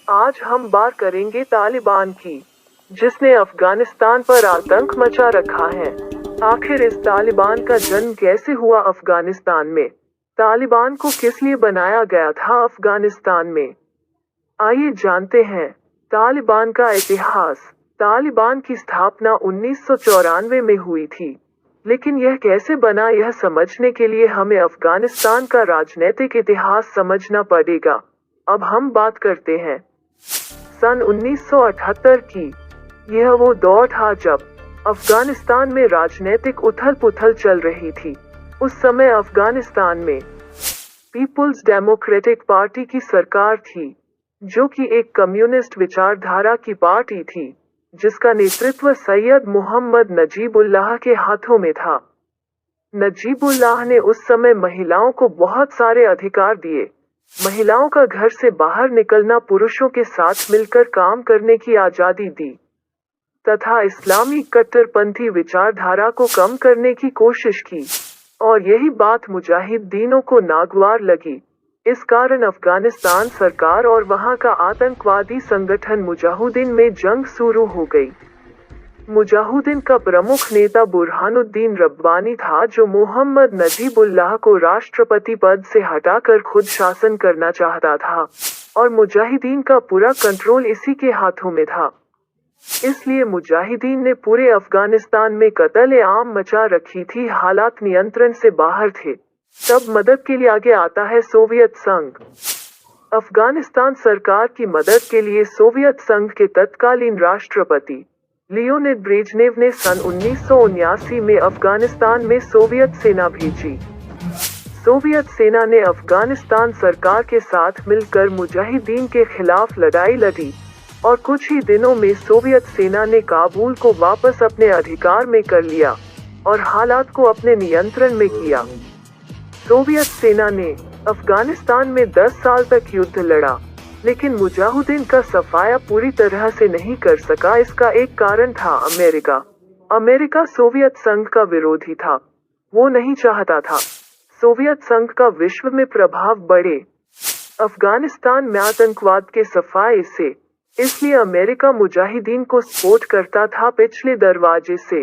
आज हम बात करेंगे तालिबान की, जिसने अफगानिस्तान पर आतंक मचा रखा है। आखिर इस तालिबान का जन्म कैसे हुआ अफगानिस्तान में? तालिबान को किस लिए बनाया गया था अफगानिस्तान में? आइए जानते हैं तालिबान का इतिहास। तालिबान की स्थापना 1994 में हुई थी, लेकिन यह कैसे बना यह समझने के लिए हमें अफगानिस्तान का राजनीतिक इतिहास समझना पड़ेगा। अब हम बात करते हैं सन 1978 की। यह वो दौर था जब अफगानिस्तान में राजनीतिक उथल-पुथल चल रही थी। उस समय अफगानिस्तान में पीपुल्स डेमोक्रेटिक पार्टी की सरकार थी, जो कि एक कम्युनिस्ट विचारधारा की पार्टी थी, जिसका नेतृत्व सैयद मोहम्मद नजीबुल्लाह के हाथों में था। नजीबुल्लाह ने उस समय महिलाओं को बहुत सारे अधिकार दिए। महिलाओं का घर से बाहर निकलना, पुरुषों के साथ मिलकर काम करने की आजादी दी, तथा इस्लामी कट्टरपंथी विचारधारा को कम करने की कोशिश की। और यही बात मुजाहिदीनों को नागवार लगी। इस कारण अफगानिस्तान सरकार और वहां का आतंकवादी संगठन मुजाहिदीन में जंग शुरू हो गई। मुजाहिदीन का प्रमुख नेता बुरहानुद्दीन रब्बानी था, जो मोहम्मद नजीबुल्लाह को राष्ट्रपति पद से हटाकर खुद शासन करना चाहता था, और मुजाहिदीन का पूरा कंट्रोल इसी के हाथों में था। इसलिए मुजाहिदीन ने पूरे अफगानिस्तान में कत्ल-ए-आम मचा रखी थी। हालात नियंत्रण से बाहर थे। तब मदद के लिए आगे आता है सोवियत संघ। अफगानिस्तान सरकार की मदद के लिए सोवियत संघ के तत्कालीन राष्ट्रपति लियोनिड ब्रेजनेव ने सन 1979 में अफगानिस्तान में सोवियत सेना भेजी। सोवियत सेना ने अफगानिस्तान सरकार के साथ मिलकर मुजाहिदीन के खिलाफ लड़ाई लड़ी, और कुछ ही दिनों में सोवियत सेना ने काबुल को वापस अपने अधिकार में कर लिया और हालात को अपने नियंत्रण में किया। सोवियत सेना ने अफगानिस्तान में 10 साल तक युद्ध लड़ा, लेकिन मुजाहिदीन का सफाया पूरी तरह से नहीं कर सका। इसका एक कारण था अमेरिका। अमेरिका सोवियत संघ का विरोधी था। वो नहीं चाहता था सोवियत संघ का विश्व में प्रभाव बढ़े अफगानिस्तान में आतंकवाद के सफाए से। इसलिए अमेरिका मुजाहिदीन को सपोर्ट करता था पिछले दरवाजे से।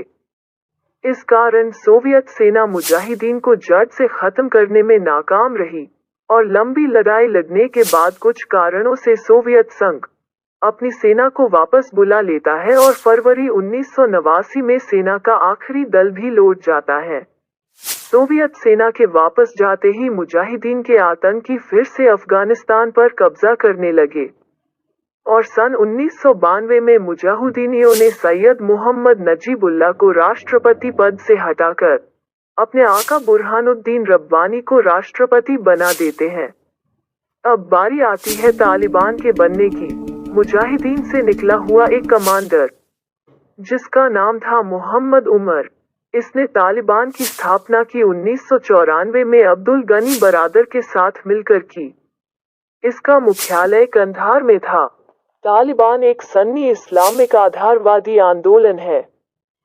इस कारण सोवियत सेना मुजाहिदीन को जड़ से खत्म करने में नाकाम रही, और लंबी लड़ाई लड़ने के बाद कुछ कारणों से सोवियत संघ अपनी सेना को वापस बुला लेता है, और फरवरी 1989 में सेना का आखिरी दल भी लौट जाता है। सोवियत सेना के वापस जाते ही मुजाहिदीन के आतंकी फिर से अफगानिस्तान पर कब्जा करने लगे, और सन 1992 में मुजाहिदीनियों ने सैयद मोहम्मद नजीबुल्लाह को राष्ट्रपति पद से हटाकर अपने आका बुरहानुद्दीन रब्बानी को राष्ट्रपति बना देते हैं। अब बारी आती है तालिबान के बनने की। मुजाहिदीन से निकला हुआ एक कमांडर, जिसका नाम था मोहम्मद उमर, इसने तालिबान की स्थापना की 1994 में अब्दुल गनी बरादर के साथ मिलकर की। इसका मुख्यालय कंधार में था। तालिबान एक सन्नी इस्लामिक आधारवादी आंदोलन है।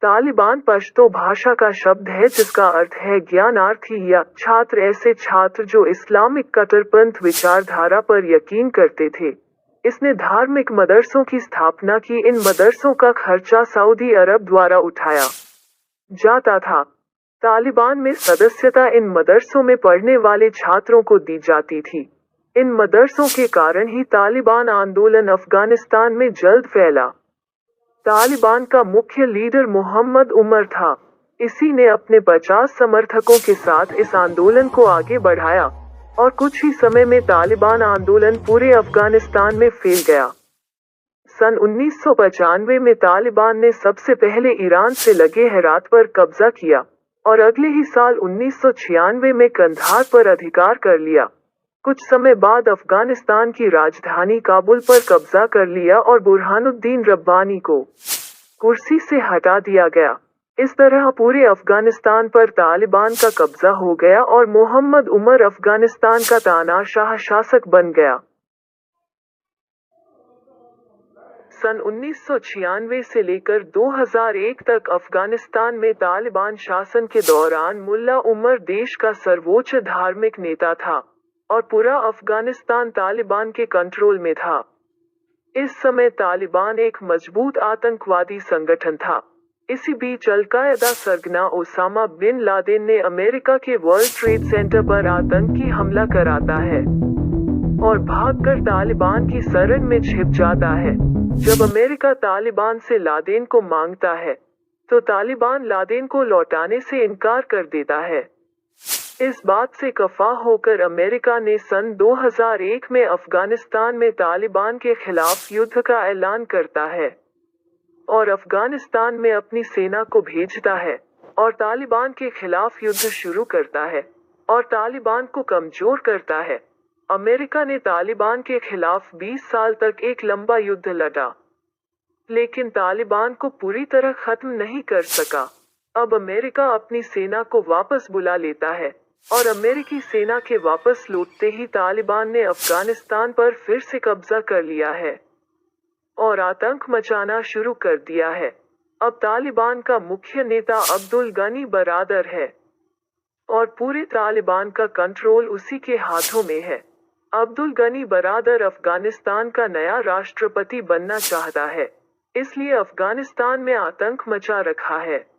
तालिबान पश्तो भाषा का शब्द है, जिसका अर्थ है ज्ञानार्थी या छात्र। ऐसे छात्र जो इस्लामिक कट्टरपंथ विचारधारा पर यकीन करते थे। इसने धार्मिक मदरसों की स्थापना की। इन मदरसों का खर्चा सऊदी अरब द्वारा उठाया जाता था। तालिबान में सदस्यता इन मदरसों में पढ़ने वाले छात्रों को दी जाती थी। इन मदरसों के कारण ही तालिबान आंदोलन अफगानिस्तान में जल्द फैला। तालिबान का मुख्य लीडर मोहम्मद उमर था। इसी ने अपने 50 समर्थकों के साथ इस आंदोलन को आगे बढ़ाया, और कुछ ही समय में तालिबान आंदोलन पूरे अफगानिस्तान में फैल गया। सन 1995 में तालिबान ने सबसे पहले ईरान से लगे हेरात पर कब्जा किया, और अगले ही साल 1996 में कंधार पर अधिकार कर लिया। कुछ समय बाद अफगानिस्तान की राजधानी काबुल पर कब्जा कर लिया, और बुरहानुद्दीन रब्बानी को कुर्सी से हटा दिया गया। इस तरह पूरे अफगानिस्तान पर तालिबान का कब्जा हो गया, और मोहम्मद उमर अफगानिस्तान का तानाशाह शासक बन गया। सन 1996 से लेकर 2001 तक अफगानिस्तान में तालिबान शासन के दौरान मुल्ला उमर देश का सर्वोच्च धार्मिक नेता था, और पूरा अफगानिस्तान तालिबान के कंट्रोल में था। इस समय तालिबान एक मजबूत आतंकवादी संगठन था। इसी बीच अल-कायदा सरगना ओसामा बिन लादेन ने अमेरिका के वर्ल्ड ट्रेड सेंटर पर आतंकी हमला कराता है और भागकर तालिबान की सरहद में छिप जाता है। जब अमेरिका तालिबान से लादेन को मांगता है, तो तालिबान लादेन को लौटाने से इनकार कर देता है। इस बात से खफा होकर अमेरिका ने सन 2001 में अफगानिस्तान में तालिबान के खिलाफ युद्ध का ऐलान करता है और अफगानिस्तान में अपनी सेना को भेजता है और तालिबान के खिलाफ युद्ध शुरू करता है और तालिबान को कमजोर करता है। अमेरिका ने तालिबान के खिलाफ 20 साल तक एक लंबा युद्ध लड़ा, लेकिन तालिबान को पूरी तरह खत्म नहीं कर सका। अब अमेरिका अपनी सेना को वापस बुला लेता है और अमेरिकी सेना के वापस लौटते ही तालिबान ने अफगानिस्तान पर फिर से कब्जा कर लिया है और आतंक मचाना शुरू कर दिया है। अब तालिबान का मुख्य नेता अब्दुल गनी बरादर है और पूरे तालिबान का कंट्रोल उसी के हाथों में है। अब्दुल गनी बरादर अफगानिस्तान का नया राष्ट्रपति बनना चाहता है, इसलिए अफगानिस्तान में आतंक मचा रखा है।